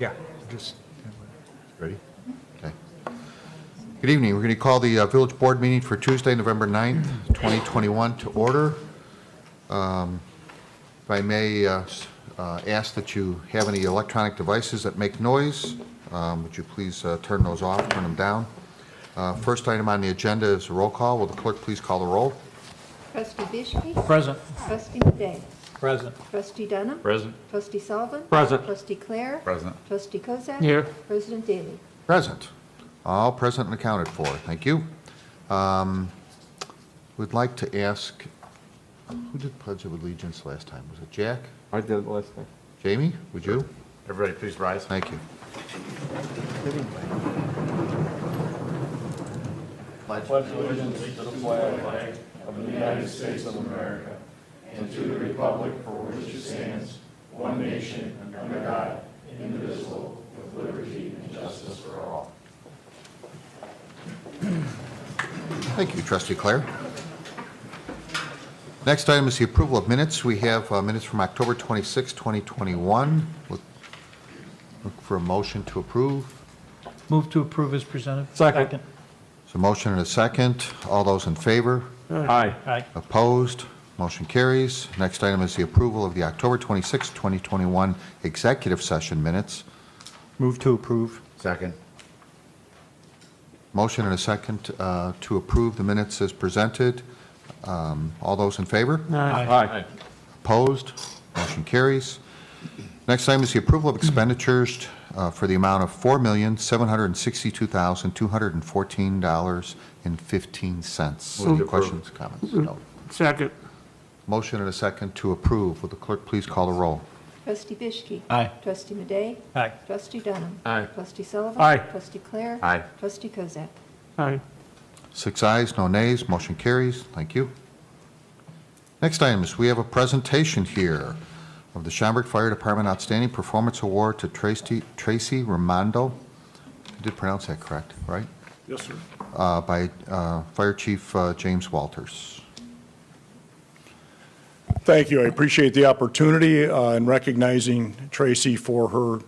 Yeah, just Ready? Okay. Good evening. We're going to call the Village Board meeting for Tuesday, November 9th, 2021 to order. If I may ask that you have any electronic devices that make noise, would you please turn those off, turn them down. First item on the agenda is a roll call. Will the clerk please call the roll? Trustee Bishke? present. Trustee Madej? Present. Trustee Dunham? Present. Trustee Sullivan? Present. Trustee Clare? Present. Trustee Kozak? Here. President Daly? Present. All present and accounted for. Thank you. Would like to ask, who did Pledge of Allegiance last time? Was it Jack? I did it last time. Jamie, would you? Everybody please rise. Thank you. Pledge allegiance to the flag of the United States of America and to the republic for which it stands, one nation, under God, indivisible, with liberty and justice for all. Thank you, Trustee Clare. Next item is the approval of minutes. We have minutes from October 26, 2021. Look for a motion to approve. Move to approve as presented. Second. So motion and a second. All those in favor? Aye. Aye. Opposed? Motion carries. Next item is the approval of the October 26, 2021 executive session minutes. Move to approve. Second. Motion and a second to approve the minutes as presented. All those in favor? Aye. Opposed? Motion carries. Next item is the approval of expenditures for the amount of $4,762,214.15. Move to Questions, comments? No. Second. Motion and a second to approve. Will the clerk please call the roll? Trustee Bishke? Aye. Trustee Madej? Aye. Trustee Dunham? Aye. Trustee Sullivan? Aye. Trustee Clare? Aye. Trustee Kozak? Aye. 6 ayes, no nays. Motion carries. Thank you. Next item is we have a presentation here of the Schaumburg Fire Department Outstanding Performance Award to Tracy Raimondo. I did pronounce that correct, right? Yes, sir. By Fire Chief James Walters. Thank you. I appreciate the opportunity in recognizing Tracy for her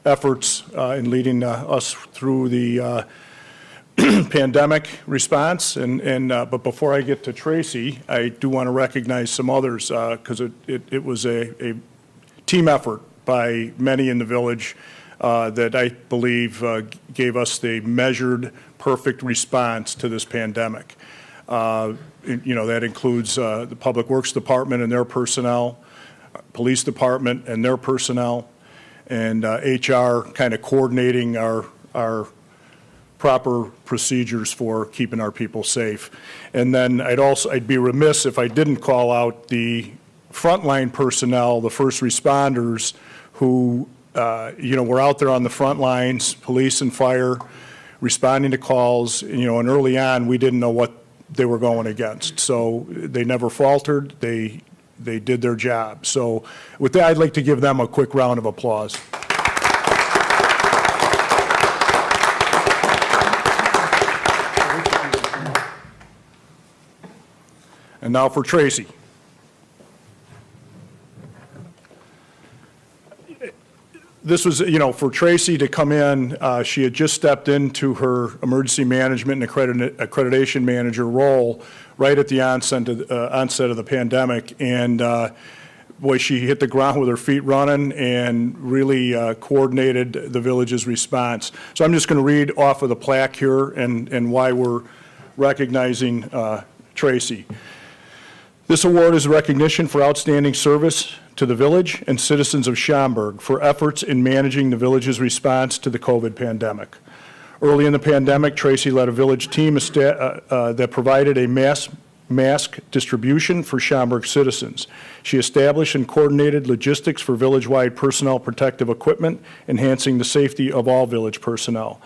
efforts in leading us through the pandemic response. But before I get to Tracy, I do want to recognize some others because it was a team effort by many in the village that I believe gave us the measured, perfect response to this pandemic. That includes the Public Works Department and their personnel, Police Department and their personnel, and HR kind of coordinating our proper procedures for keeping our people safe. And then I'd be remiss if I didn't call out the frontline personnel, the first responders who were out there on the front lines, police and fire, responding to calls, and early on we didn't know what they were going against. So they never faltered. They did their job. So with that, I'd like to give them a quick round of applause. And now for Tracy. This was, for Tracy to come in, she had just stepped into her emergency management and accreditation manager role right at the onset of the pandemic. And boy, she hit the ground with her feet running and really coordinated the village's response. So I'm just going to read off of the plaque here and why we're recognizing Tracy. This award is a recognition for outstanding service to the village and citizens of Schaumburg for efforts in managing the village's response to the COVID pandemic. Early in the pandemic, Tracy led a village team that provided a mask distribution for Schaumburg citizens. She established and coordinated logistics for village-wide personnel protective equipment, enhancing the safety of all village personnel.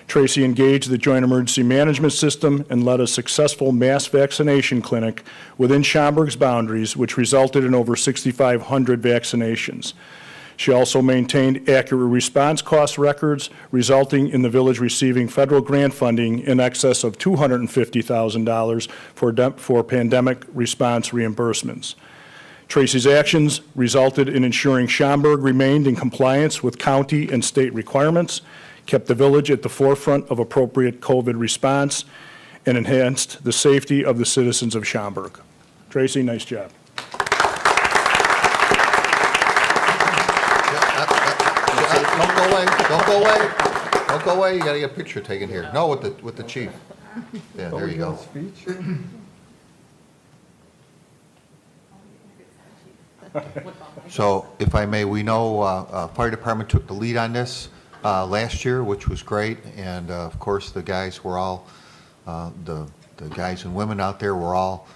Tracy engaged the Joint Emergency Management System and led a successful mass vaccination clinic within Schaumburg's boundaries, which resulted in over 6,500 vaccinations. She also maintained accurate response cost records, resulting in the village receiving federal grant funding in excess of $250,000 for pandemic response reimbursements. Tracy's actions resulted in ensuring Schaumburg remained in compliance with county and state requirements, kept the village at the forefront of appropriate COVID response, and enhanced the safety of the citizens of Schaumburg. Tracy, nice job. Don't go away, don't go away. Don't go away, you gotta get a picture taken here. No, with the chief. Yeah, there you go. So, if I may, we know fire department took the lead on this last year, which was great, and of course, the guys were all, the guys and women out there were all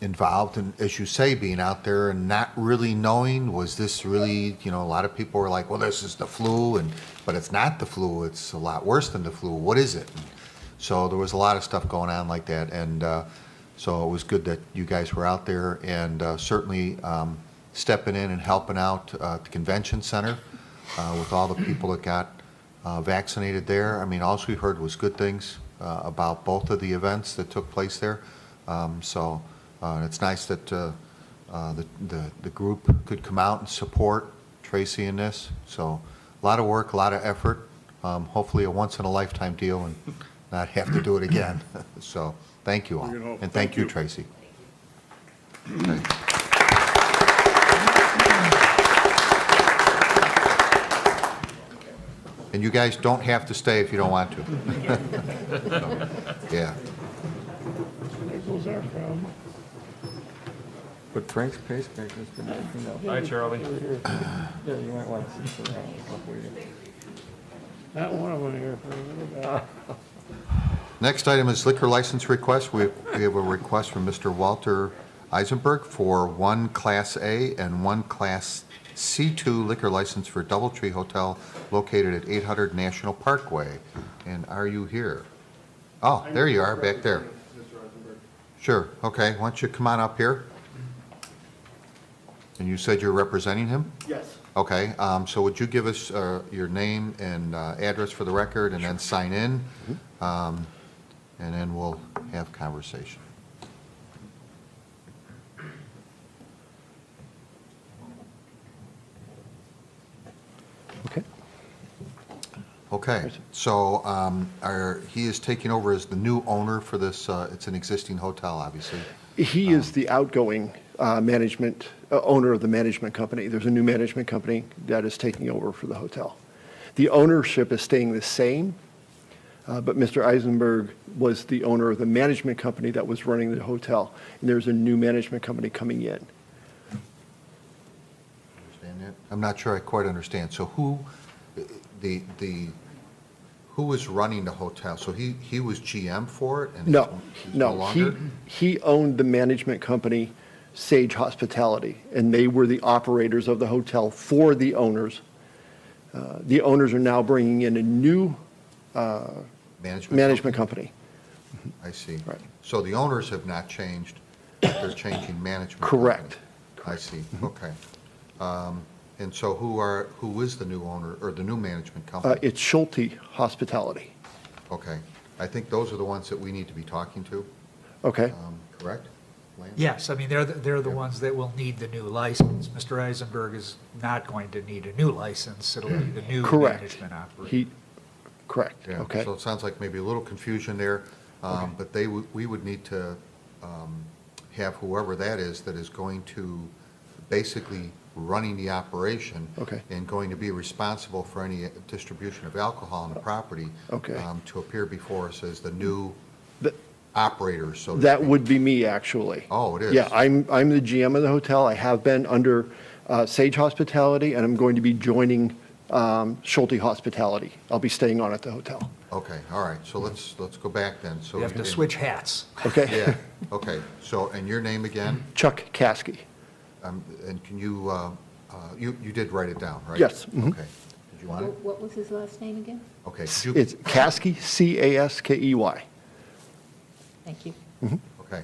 involved, and as you say, being out there and not really knowing, was this really, you know, a lot of people were like, well, this is the flu, but it's not the flu, it's a lot worse than the flu, what is it? So there was a lot of stuff going on like that, and so it was good that you guys were out there, and certainly stepping in and helping out at the convention center with all the people that got vaccinated there. I mean, all we heard was good things about both of the events that took place there. So it's nice that the group could come out and support Tracy in this. So a lot of work, a lot of effort, hopefully a once-in-a-lifetime deal and not have to do it again. So thank you all, and thank you, Tracy. Okay. And you guys don't have to stay if you don't want to. So, yeah. But Frank's pacemaker's been acting up. Hi, Charlie. Yeah, you might want to sit around a couple of years. Not one of them here for a little bit. Next item is liquor license request. We have a request from Mr. Walter Eisenberg for one Class A and one Class C2 liquor license for DoubleTree Hotel located at 800 National Parkway. And are you here? Oh, there you are, back there. Sure, okay. Why don't you come on up here? And you said you're representing him? Yes. Okay, so would you give us your name and address for the record and then sign in? And then we'll have conversation. Okay. Okay, so he is taking over as the new owner for this, it's an existing hotel, obviously. He is the outgoing management, owner of the management company. There's a new management company that is taking over for the hotel. The ownership is staying the same, but Mr. Eisenberg was the owner of the management company that was running the hotel, and there's a new management company coming in. Understand that? I'm not sure I quite understand. So who is running the hotel? So he was GM for it? And he's no longer? He owned the management company, Sage Hospitality, and they were the operators of the hotel for the owners. The owners are now bringing in a new management company. I see. Right. So the owners have not changed, but they're changing management. Correct. Company. I see, okay. And so who is the new owner, or the new management company? It's Schulte Hospitality. Okay, I think those are the ones that we need to be talking to, Okay. correct? Lance? Yes, I mean, they're the ones that will need the new license. Mr. Eisenberg is not going to need a new license. It'll be the new Correct. management operator. Correct. Yeah, Okay. so it sounds like maybe a little confusion there, but we would need to have whoever that is going to basically running the operation. Okay. And going to be responsible for any distribution of alcohol on the property. Okay. To appear before us as the new Th- operator, so to That speak. would be me, actually. Oh, it is? Yeah, I'm the GM of the hotel. I have been under Sage Hospitality, and I'm going to be joining Schulte Hospitality. I'll be staying on at the hotel. Okay, all right, so let's go back then. So You have to and- switch hats. Okay? Yeah, okay, so, and your name again? Chuck Caskey. And can you, you did write it down, right? Yes, mhm. Okay. Did you want it? What was his last name again? Okay. could you- It's Caskey, Caskey. Thank you. Okay.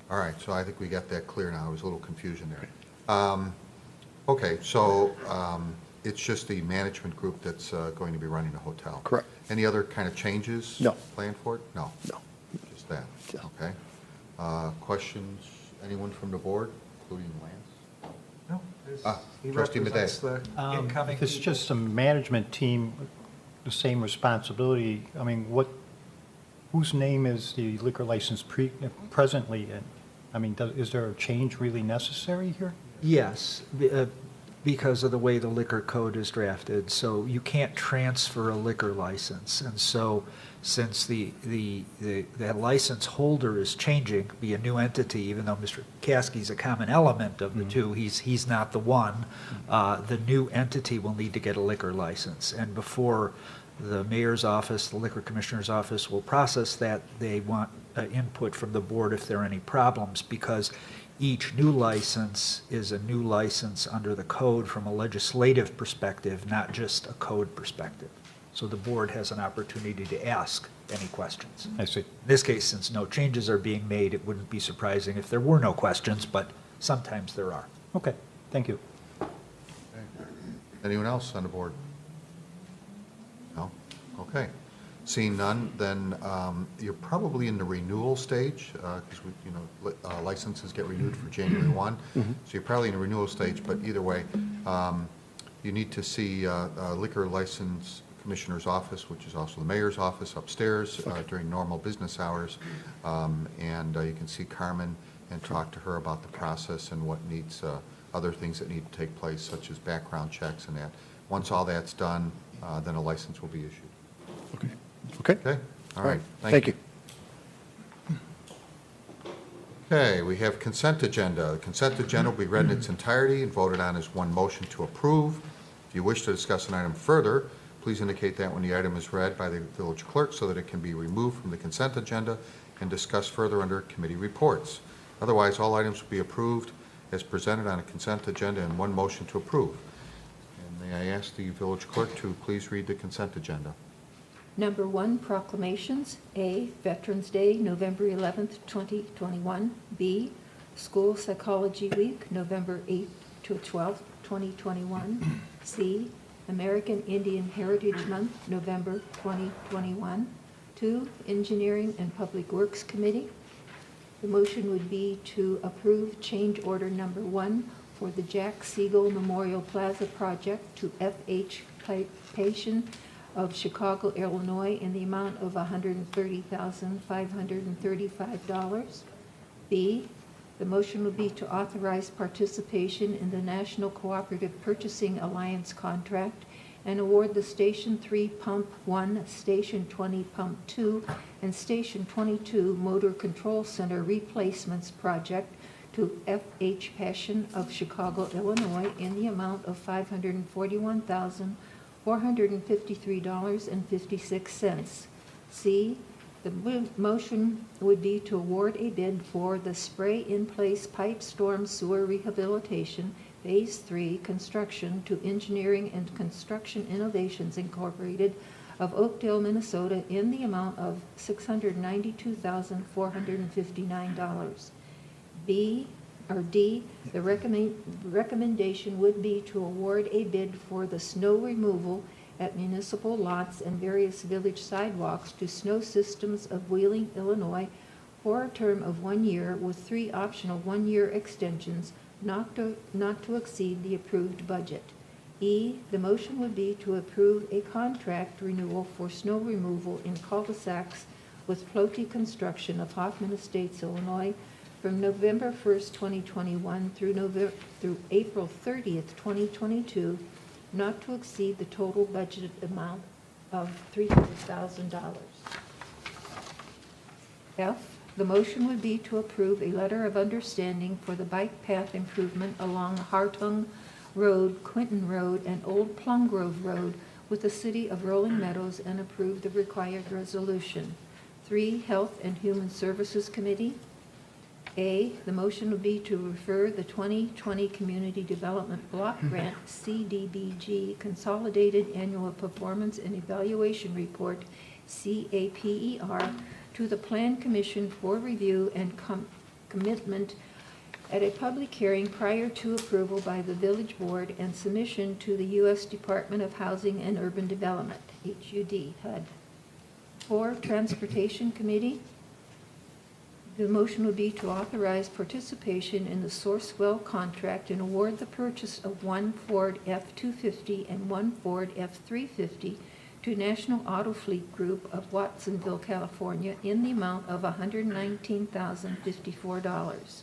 All right, so I think we got that clear now. There was a little confusion there. Okay, so it's just the management group that's going to be running the hotel? Correct. Any other kind of changes? No. Planned for it? No? No. Just that? Yeah. Okay. Questions? Anyone from the board? including Lance? No, he Trustee represents the incoming. If it's people. just a management team, the same responsibility, I mean, whose name is the liquor license presently in? I mean, is there a change really necessary here? Yes, because of the way the liquor code is drafted. So you can't transfer a liquor license. And so since the license holder is changing, be a new entity, even though Mr. Caskey's a common element of the two, he's not the one. The new entity will need to get a liquor license. And before the mayor's office, the liquor commissioner's office will process that, they want input from the board if there are any problems, because each new license is a new license under the code from a legislative perspective, not just a code perspective. So the board has an opportunity to ask any questions. I see. In this case, since no changes are being made, it wouldn't be surprising if there were no questions, but sometimes there are. Okay, thank you. Anyone else on the board? No? Okay. Seeing none, then you're probably in the renewal stage, because licenses get renewed for January 1. So you're probably in the renewal stage, but either way, you need to see Liquor License Commissioner's office, which is also the mayor's office upstairs during normal business hours. And you can see Carmen and talk to her about the process and what needs, other things that need to take place, such as background checks and that. Once all that's done, then a license will be issued. Okay? Okay? All right. Thank you. Okay, we have consent agenda. The consent agenda will be read in its entirety and voted on as one motion to approve. If you wish to discuss an item further, please indicate that when the item is read by the village clerk so that it can be removed from the consent agenda and discussed further under committee reports. Otherwise, all items will be approved as presented on a consent agenda in one motion to approve. And may I ask the village clerk to please read the consent agenda? Number 1, proclamations. A, Veterans Day, November 11th, 2021. B, School Psychology Week, November 8th to 12th, 2021. C, American Indian Heritage Month, November 2021. 2, Engineering and Public Works Committee. The motion would be to approve change order number 1 for the Jack Siegel Memorial Plaza project to FH Pipation of Chicago, Illinois, in the amount of $130,535. B, the motion will be to authorize participation in the National Cooperative Purchasing Alliance contract and award the Station 3 Pump 1, Station 20 Pump 2, and Station 22 Motor Control Center replacements project to FH Passion of Chicago, Illinois, in the amount of $541,453.56. C, the motion would be to award a bid for the spray-in-place pipe storm sewer rehabilitation, Phase 3, construction to Engineering and Construction Innovations Incorporated of Oakdale, Minnesota, in the amount of $692,459. B, or D, the recommendation would be to award a bid for the snow removal at municipal lots and various village sidewalks to Snow Systems of Wheeling, Illinois, for a term of 1 year with 3 optional 1-year extensions not to exceed the approved budget. E, the motion would be to approve a contract renewal for snow removal in cul-de-sacs with Flote Construction of Hoffman Estates, Illinois, from November 1st, 2021 through April 30th, 2022, not to exceed the total budgeted amount of $300,000. F, the motion would be to approve a letter of understanding for the bike path improvement along Hartung Road, Quinton Road, and Old Plum Grove Road with the City of Rolling Meadows and approve the required resolution. 3, Health and Human Services Committee. A, the motion would be to refer the 2020 Community Development Block Grant, CDBG, Consolidated Annual Performance and Evaluation Report, CAPER, to the Plan Commission for review and commitment at a public hearing prior to approval by the Village Board and submission to the U.S. Department of Housing and Urban Development, HUD. 4, Transportation Committee. The motion would be to authorize participation in the Sourcewell contract and award the purchase of one Ford F-250 and one Ford F-350 to National Auto Fleet Group of Watsonville, California, in the amount of $119,054.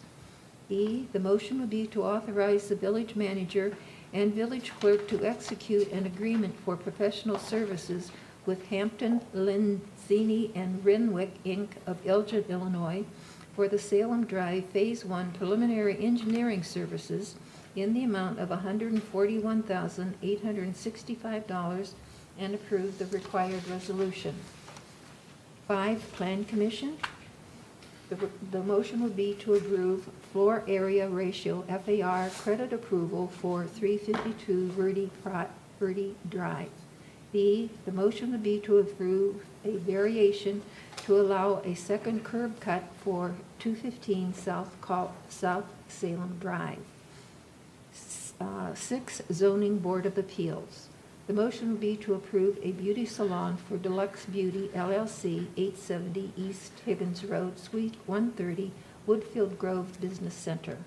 E, the motion would be to authorize the village manager and village clerk to execute an agreement for professional services with Hampton, Lenzini, and Renwick, Inc. of Elgin, Illinois, for the Salem Drive Phase 1 preliminary engineering services in the amount of $141,865 and approve the required resolution. 5, Plan Commission. The motion would be to approve floor area ratio FAR credit approval for 352 Verde Drive. B, the motion would be to approve a variation to allow a second curb cut for 215 South Salem Drive. 6, Zoning Board of Appeals. The motion would be to approve a beauty salon for Deluxe Beauty LLC, 870 East Higgins Road, Suite 130, Woodfield Grove Business Center.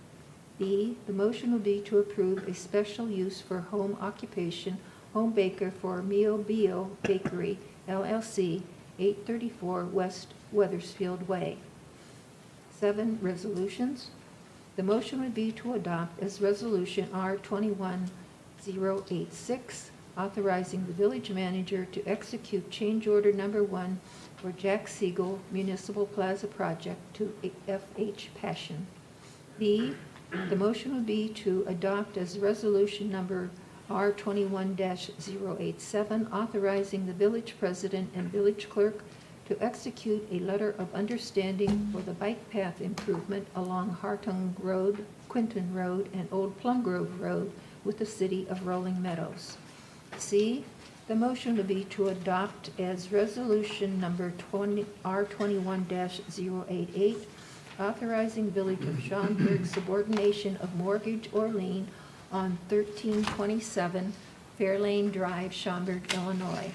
B, the motion would be to approve a special use for home occupation home baker for Mio Bio Bakery LLC, 834 West Weathersfield Way. 7, resolutions. The motion would be to adopt as Resolution R21086, authorizing the village manager to execute change order number 1 for Jack Siegel Municipal Plaza Project to FH Passion. B, the motion would be to adopt as resolution number R21-087, authorizing the village president and village clerk to execute a letter of understanding for the bike path improvement along Hartung Road, Quinton Road, and Old Plum Grove Road with the city of Rolling Meadows. C, the motion would be to adopt as resolution number R21-088, authorizing Village of Schaumburg subordination of mortgage or lien on 1327 Fairlane Drive, Schaumburg, Illinois.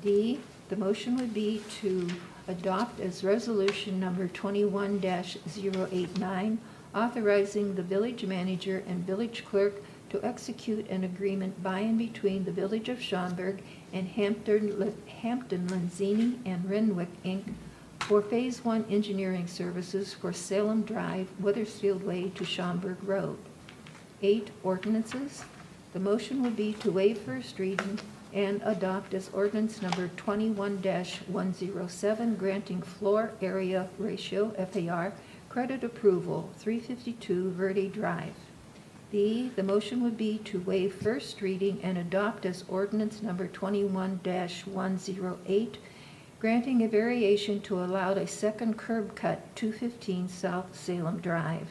D, the motion would be to adopt as resolution number 21-089, authorizing the village manager and village clerk to execute an agreement by and between the Village of Schaumburg and Hampton, Lenzini, and Renwick, Inc. for Phase 1 engineering services for Salem Drive, Weathersfield Way to Schaumburg Road. 8, ordinances. The motion would be to waive first reading and adopt as ordinance number 21-107, granting floor area ratio FAR credit approval, 352 Verde Drive. B, the motion would be to waive first reading and adopt as ordinance number 21-108, granting a variation to allow a second curb cut 215 South Salem Drive.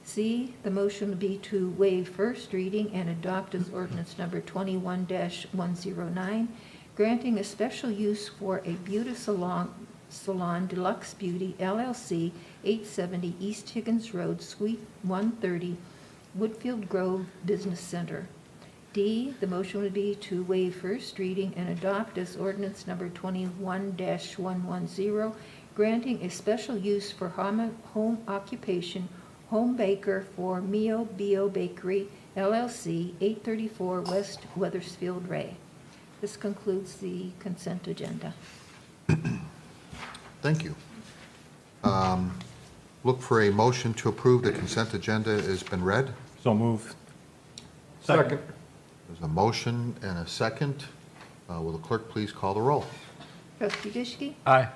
C, the motion would be to waive first reading and adopt as ordinance number 21-109, granting a special use for a beauty salon Deluxe Beauty LLC, 870 East Higgins Road, Suite 130, Woodfield Grove Business Center. D, the motion would be to waive first reading and adopt as ordinance number 21-110, granting a special use for home occupation home baker for Mio Bio Bakery LLC, 834 West Weathersfield Way. This concludes the consent agenda. Thank you. Look for a motion to approve the consent agenda has been read. So moved. Second. There's a motion and a second. Will the clerk please call the roll? Trustee Dishke? Aye.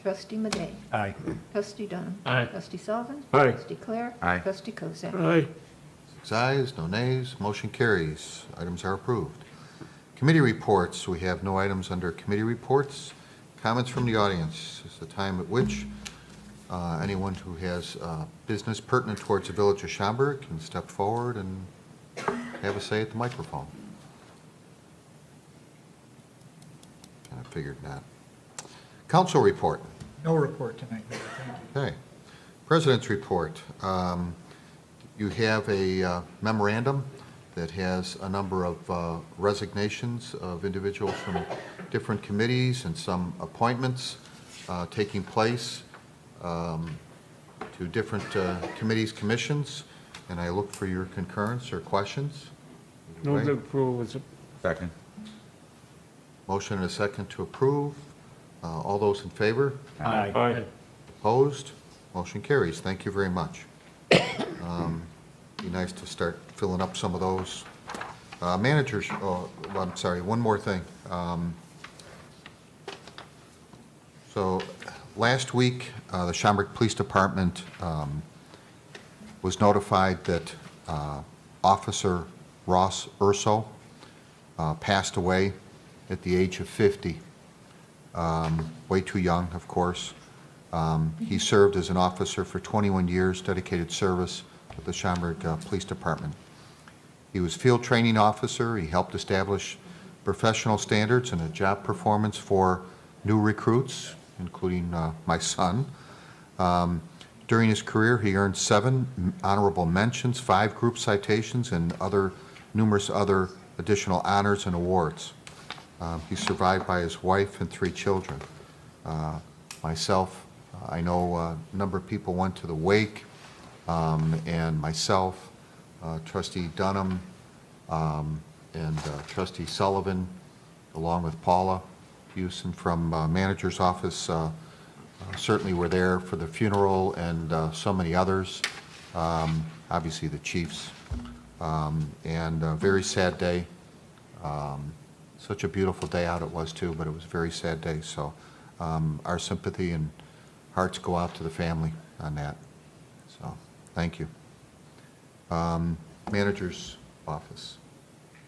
Trustee Madej? Aye. Trustee Dunham? Aye. Trustee Sullivan? Aye. Trustee Clare? Aye. Trustee Kozak? Aye. 6 ayes, no nays, motion carries. Items are approved. Committee reports, we have no items under committee reports. Comments from the audience. This is the time at which anyone who has business pertinent towards the Village of Schaumburg can step forward and have a say at the microphone. Kind of figured that. Council report. No report tonight. Thank you. Okay. President's report. You have a memorandum that has a number of resignations of individuals from different committees and some appointments taking place. to different committees, commissions, and I look for your concurrence or questions. Move to Right. approve is Second. Motion and a second to approve. All those in favor? Aye. Opposed? Motion carries. Thank you very much. Be nice to start filling up some of those. Managers, oh, well, I'm sorry, one more thing. So last week, the Schaumburg Police Department was notified that Officer Ross Urso passed away at the age of 50. Way too young, of course. He served as an officer for 21 years, dedicated service with the Schaumburg Police Department. He was field training officer. He helped establish professional standards and a job performance for new recruits, including my son. During his career, he earned 7 honorable mentions, 5 group citations, and numerous other additional honors and awards. He's survived by his wife and 3 children. Myself, I know a number of people went to the wake, and myself, Trustee Dunham, and Trustee Sullivan, along with Paula Hewson from Manager's Office, certainly were there for the funeral, and so many others, obviously the chiefs, and a very sad day. Such a beautiful day out it was too, but it was a very sad day, so our sympathy and hearts go out to the family on that. So, thank you. Manager's Office.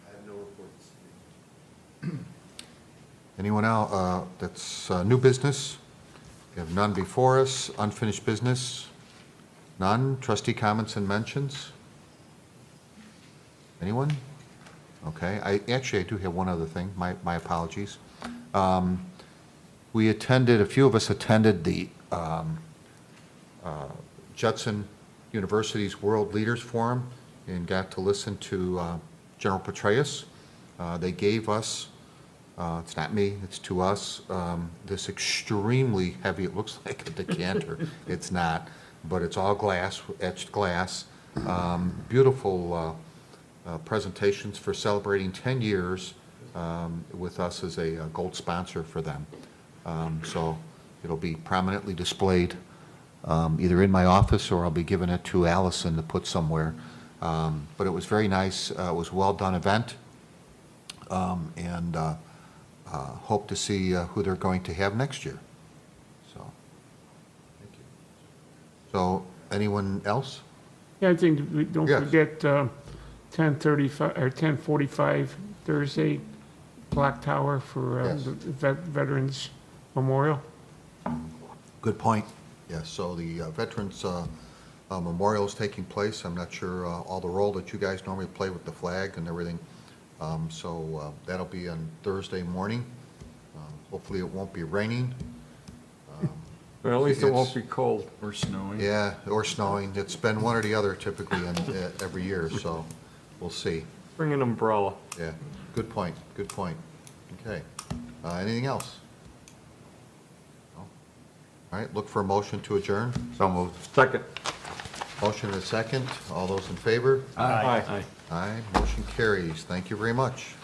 I have no reports. Anyone else that's new business? We have none before us. Unfinished business? None. Trustee comments and mentions? Anyone? Okay. I do have one other thing. My apologies. We attended, a few of us attended the Judson University's World Leaders Forum and got to listen to General Petraeus. They gave us, it's not me, it's to us, this extremely heavy, it looks like a decanter. It's not, but it's all glass, etched glass. Beautiful presentations for celebrating 10 years with us as a gold sponsor for them. So it'll be prominently displayed either in my office or I'll be giving it to Allison to put somewhere. But it was very nice. It was a well-done event. And hope to see who they're going to have next year. So, thank you. So, anyone else? Yeah, I think, don't Yes. forget 10:35 or 10:45 Thursday, Clock Tower for Yes. the Veterans Memorial. Good point. Yes, so the Veterans Memorial is taking place. I'm not sure all the role that you guys normally play with the flag and everything. So that'll be on Thursday morning. Hopefully it won't be raining. But at least it won't It's- be cold or snowing. Yeah, or snowing. It's been one or the other typically every year, so we'll see. Bring an umbrella. Yeah, good point, good point. Okay. Anything else? No? All right, look for a motion to adjourn. So moved. Second. Motion and a second. All those in favor? Aye. Aye, motion carries. Thank you very much.